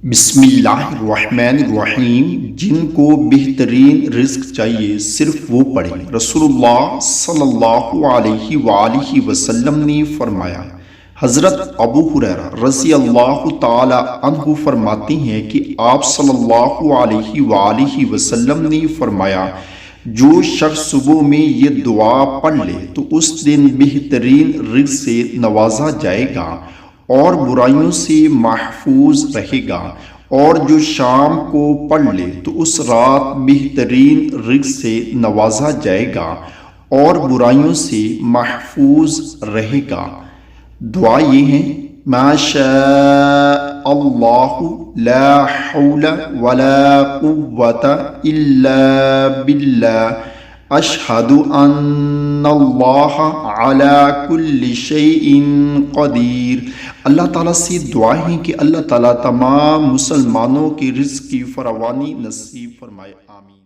بسم اللہ الرحمن الرحیم۔ جن کو بہترین رزق چاہیے صرف وہ پڑھیں۔ رسول اللہ صلی اللہ علیہ وآلہ وسلم نے فرمایا۔ حضرت ابو ہریرہ رضی اللہ تعالی عنہ فرماتے ہیں کہ آپ صلی اللہ علیہ وآلہ وسلم نے فرمایا، جو شخص صبح میں یہ دعا پڑھ لے تو اس دن بہترین رزق سے نوازا جائے گا اور برائیوں سے محفوظ رہے گا، اور جو شام کو پڑھ لے تو اس رات بہترین رزق سے نوازا جائے گا اور برائیوں سے محفوظ رہے گا۔ دعا یہ ہے: ما شاء اللہ لا حول ولا قوة الا باللہ، اشہد ان اللہ علی کل شیء قدیر۔ اللہ تعالیٰ سے دعا ہے کہ اللہ تعالیٰ تمام مسلمانوں کے رزق کی فراوانی نصیب فرمائے۔ آمین۔